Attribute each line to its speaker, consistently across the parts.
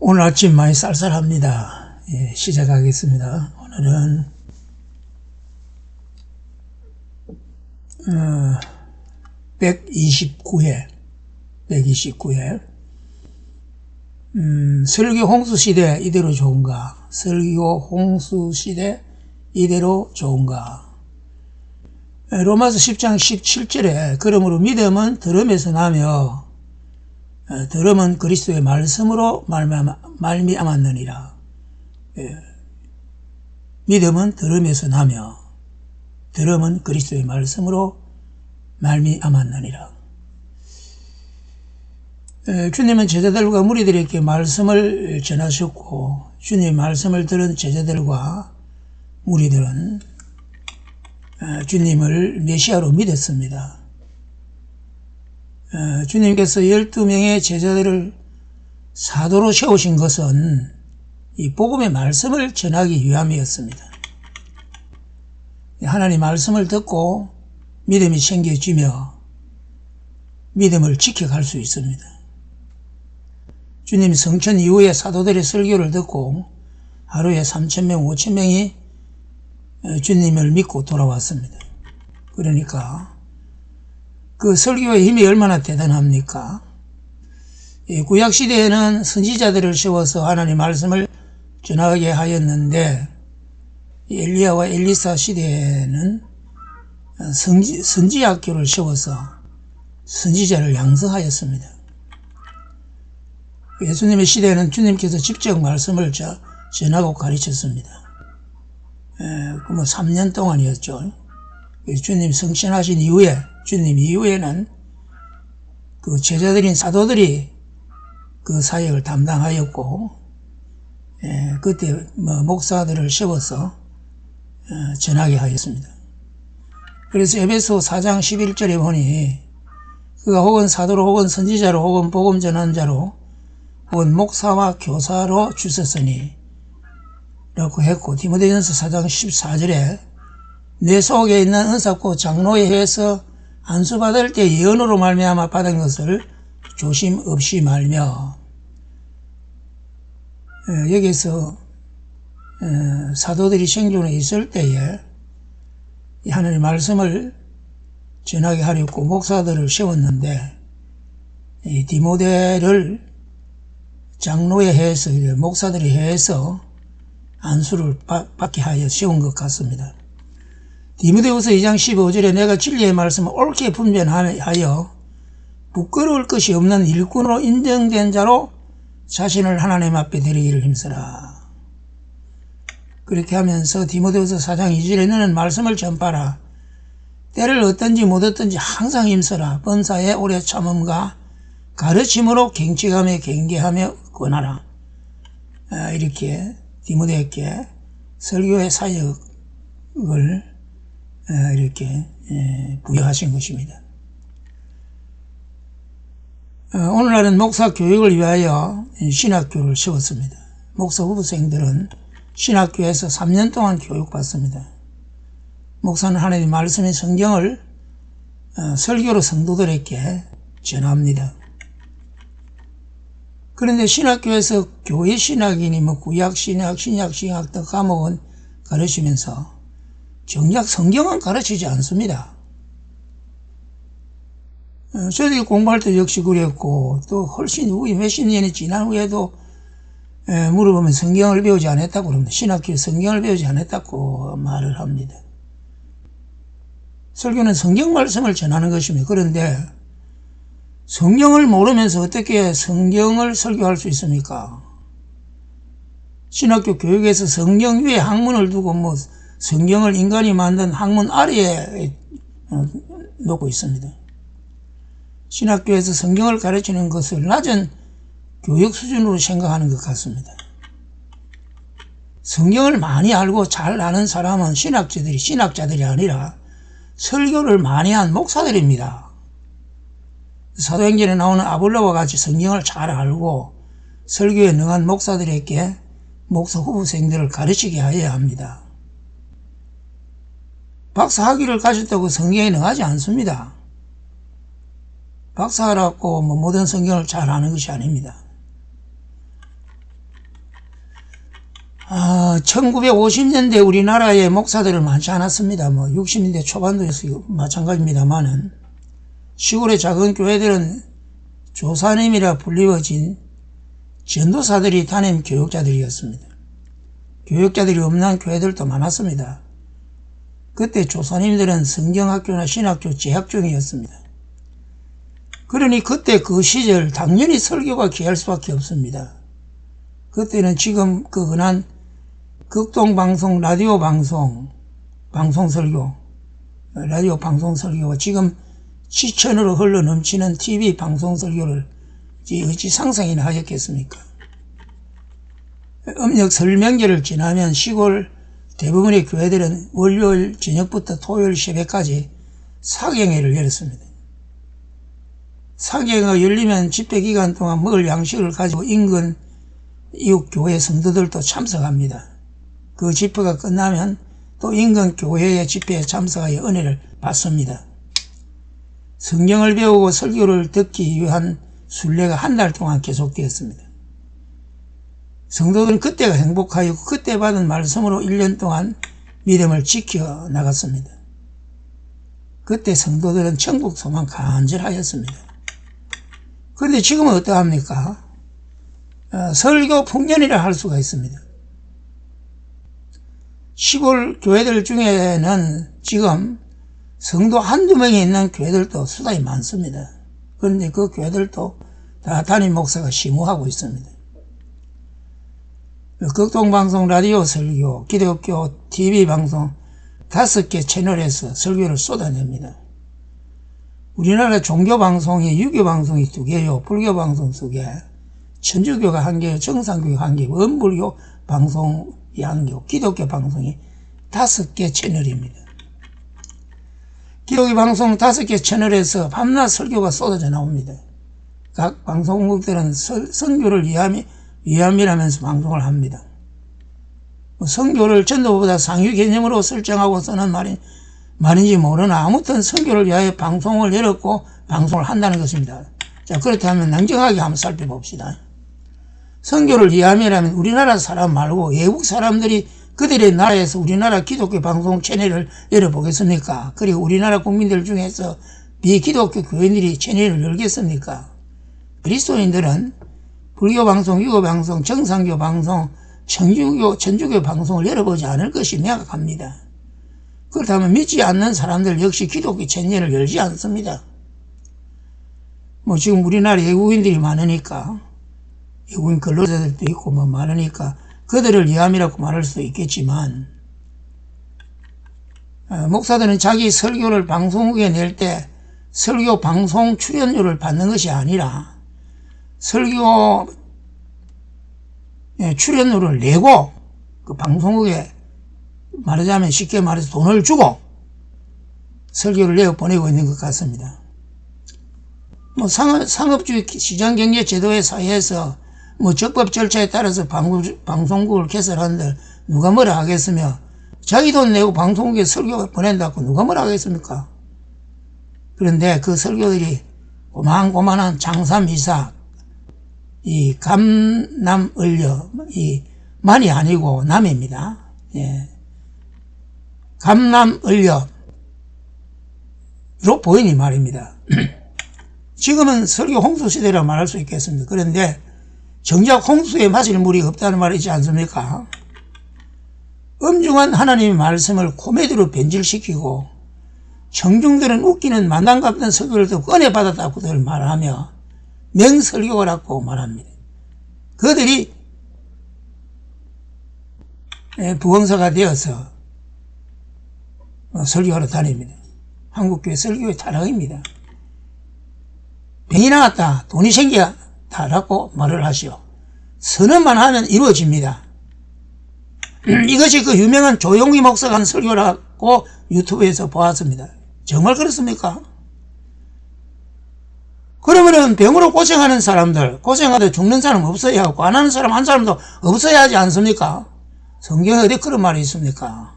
Speaker 1: 오늘 아침 많이 쌀쌀합니다. 시작하겠습니다. 오늘은 129회 설교 홍수시대 이대로 좋은가? 설교 홍수시대 이대로 좋은가? 로마서 10장 17절에 그러므로 믿음은 들음에서 나며 들음은 그리스도의 말씀으로 말미암았느니라. 믿음은 들음에서 나며 들음은 그리스도의 말씀으로 말미암았느니라. 주님은 제자들과 무리들에게 말씀을 전하셨고 주님의 말씀을 들은 제자들과 무리들은 주님을 메시아로 믿었습니다. 주님께서 12명의 제자들을 사도로 세우신 것은 이 복음의 말씀을 전하기 위함이었습니다. 하나님 말씀을 듣고 믿음이 생겨지며 믿음을 지켜갈 수 있습니다. 주님 성천 이후에 사도들의 설교를 듣고 하루에 3,000명, 5,000명이 주님을 믿고 돌아왔습니다. 그러니까 그 설교의 힘이 얼마나 대단합니까? 구약시대에는 선지자들을 세워서 하나님 말씀을 전하게 하였는데 엘리야와 엘리사 시대에는 선지학교를 세워서 선지자를 양성하였습니다. 예수님의 시대에는 주님께서 직접 말씀을 전하고 가르쳤습니다. 3년 동안이었죠. 주님 성신하신 이후에 주님 이후에는 그 제자들인 사도들이 그 사역을 담당하였고 그때 목사들을 세워서 전하게 하였습니다. 그래서 에베소 4장 11절에 보니 그가 혹은 사도로 혹은 선지자로 혹은 복음 전환자로 혹은 목사와 교사로 주셨으니 라고 했고 디모데전서 4장 14절에 내 속에 있는 은사고 장로에 의해서 안수받을 때 예언으로 말미암아 받은 것을 조심 없이 말며 여기서 사도들이 생존에 있을 때에 하나님의 말씀을 전하게 하려고 목사들을 세웠는데 이 디모데를 장로에 의해서 목사들에 의해서 안수를 받게 하여 세운 것 같습니다. 디모데후서 2장 15절에 내가 진리의 말씀을 옳게 분별하여 부끄러울 것이 없는 일꾼으로 인정된 자로 자신을 하나님 앞에 드리기를 힘쓰라. 그렇게 하면서 디모데후서 4장 2절에 너는 말씀을 전파라. 때를 얻든지 못 얻든지 항상 힘쓰라. 번사에 오래 참음과 가르침으로 경직하며 경계하며 권하라. 이렇게 디모데에게 설교의 사역을 이렇게 부여하신 것입니다. 오늘날은 목사 교육을 위하여 신학교를 세웠습니다. 목사 후보생들은 신학교에서 3년 동안 교육받습니다. 목사는 하나님의 말씀의 성경을 설교로 성도들에게 전합니다. 그런데 신학교에서 교회 신학이니 구약 신학, 신약 신학 등 과목은 가르치면서 정작 성경은 가르치지 않습니다. 저들이 공부할 때 역시 그랬고 또 훨씬 후에 몇십 년이 지난 후에도 물어보면 성경을 배우지 않았다고 그럽니다. 신학교에 성경을 배우지 않았다고 말을 합니다. 설교는 성경 말씀을 전하는 것입니다. 그런데 성경을 모르면서 어떻게 성경을 설교할 수 있습니까? 신학교 교육에서 성경 위에 학문을 두고 성경을 인간이 만든 학문 아래에 놓고 있습니다. 신학교에서 성경을 가르치는 것을 낮은 교육 수준으로 생각하는 것 같습니다. 성경을 많이 알고 잘 아는 사람은 신학자들이 아니라 설교를 많이 한 목사들입니다. 사도행전에 나오는 아볼로와 같이 성경을 잘 알고 설교에 능한 목사들에게 목사 후보생들을 가르치게 하여야 합니다. 박사 학위를 가졌다고 성경에 능하지 않습니다. 박사라고 모든 성경을 잘 아는 것이 아닙니다. 1950년대 우리나라의 목사들은 많지 않았습니다. 60년대 초반도 마찬가지입니다만은 시골의 작은 교회들은 조사님이라 불리워진 전도사들이 담임 교육자들이었습니다. 교육자들이 없는 교회들도 많았습니다. 그때 조사님들은 성경학교나 신학교 재학 중이었습니다. 그러니 그때 그 시절 당연히 설교가 귀할 수밖에 없습니다. 그때는 지금 그 흔한 극동방송, 라디오 방송, 방송설교, 라디오 방송설교와 지금 시천으로 흘러 넘치는 TV 방송설교를 어찌 상상이나 하였겠습니까? 음력 설명절을 지나면 시골 대부분의 교회들은 월요일 저녁부터 토요일 새벽까지 사경회를 열었습니다. 사경회가 열리면 집회기간 동안 먹을 양식을 가지고 인근 이웃 교회 성도들도 참석합니다. 그 집회가 끝나면 또 인근 교회의 집회에 참석하여 은혜를 받습니다. 성경을 배우고 설교를 듣기 위한 순례가 한 달 동안 계속되었습니다. 성도들은 그때가 행복하여 그때 받은 말씀으로 1년 동안 믿음을 지켜 나갔습니다. 그때 성도들은 천국 소망 간절하였습니다. 그런데 지금은 어떠합니까? 설교 풍년이라 할 수가 있습니다. 시골 교회들 중에는 지금 성도 한두 명이 있는 교회들도 수다히 많습니다. 그런데 그 교회들도 다 담임 목사가 심우하고 있습니다. 극동방송, 라디오 설교, 기독교 TV 방송 5개 채널에서 설교를 쏟아냅니다. 우리나라 종교방송이 유교방송이 2개요, 불교방송 2개, 천주교가 1개, 정상교가 1개, 원불교 방송이 1개, 기독교 방송이 5개 채널입니다. 기독교 방송 5개 채널에서 밤낮 설교가 쏟아져 나옵니다. 각 방송국들은 선교를 위함이라면서 방송을 합니다. 선교를 전도보다 상위 개념으로 설정하고 쓰는 말인지 모르나 아무튼 선교를 위하여 방송을 열었고 방송을 한다는 것입니다. 자, 그렇다면 냉정하게 한번 살펴봅시다. 선교를 위함이라면 우리나라 사람 말고 외국 사람들이 그들의 나라에서 우리나라 기독교 방송 채널을 열어보겠습니까? 그리고 우리나라 국민들 중에서 비기독교 교인들이 채널을 열겠습니까? 그리스도인들은 불교 방송, 유교 방송, 정상교 방송, 천주교 방송을 열어보지 않을 것이 명확합니다. 그렇다면 믿지 않는 사람들 역시 기독교 채널을 열지 않습니다. 지금 우리나라 외국인들이 많으니까, 외국인 근로자들도 있고 많으니까 그들을 위함이라고 말할 수도 있겠지만, 목사들은 자기 설교를 방송국에 낼 때 설교 방송 출연료를 받는 것이 아니라 설교 출연료를 내고 그 방송국에 말하자면 쉽게 말해서 돈을 주고 설교를 내어 보내고 있는 것 같습니다. 상업주의 시장경제 제도의 사회에서 적법 절차에 따라서 방송국을 개설하는데 누가 뭐라 하겠으며 자기 돈 내고 방송국에 설교 보낸다고 누가 뭐라 하겠습니까? 그런데 그 설교들이 고만고만한 장삼이사, 이 감남을려, 이 만이 아니고 남입니다. 예. 감남을려로 보이니 말입니다. 지금은 설교 홍수 시대라 말할 수 있겠습니다. 그런데 정작 홍수에 마실 물이 없다는 말이 있지 않습니까? 엄중한 하나님의 말씀을 코미디로 변질시키고 청중들은 웃기는 만담 같은 설교를 듣고 은혜 받았다고들 말하며 맹설교라고 말합니다. 그들이 부흥사가 되어서 설교하러 다닙니다. 한국교회 설교의 타락입니다. 병이 나왔다, 돈이 생겼다라고 말을 하시오. 선언만 하면 이루어집니다. 이것이 그 유명한 조용기 목사가 한 설교라고 유튜브에서 보았습니다. 정말 그렇습니까? 그러면은 병으로 고생하는 사람들, 고생하다 죽는 사람 없어야 하고 안 하는 사람 한 사람도 없어야 하지 않습니까? 성경에 어디 그런 말이 있습니까?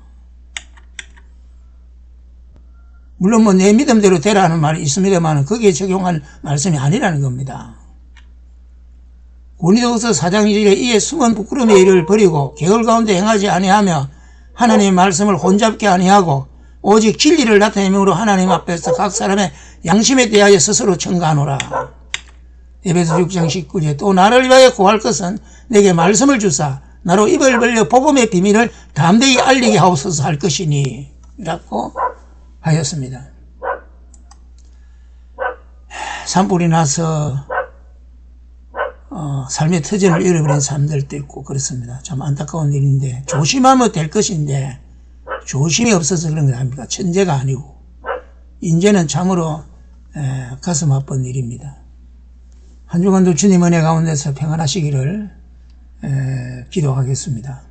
Speaker 1: 물론 내 믿음대로 되라는 말이 있습니다만 거기에 적용할 말씀이 아니라는 겁니다. 고린도후서 4장 2절에 이에 숨은 부끄러움의 일을 버리고 계율 가운데 행하지 아니하며 하나님의 말씀을 혼잡게 아니하고 오직 진리를 나타내므로 하나님 앞에서 각 사람의 양심에 대하여 스스로 청가하노라. 에베소 6장 19절 또 나를 위하여 구할 것은 내게 말씀을 주사 나로 입을 벌려 복음의 비밀을 담대히 알리게 하옵소서 할 것이니 라고 하였습니다. 산불이 나서 삶의 터전을 잃어버린 사람들도 있고 그렇습니다. 참 안타까운 일인데 조심하면 될 것인데 조심이 없어서 그런 거 아닙니까? 천재가 아니고 인재는 참으로 가슴 아픈 일입니다. 한 주간도 주님 은혜 가운데서 평안하시기를 기도하겠습니다.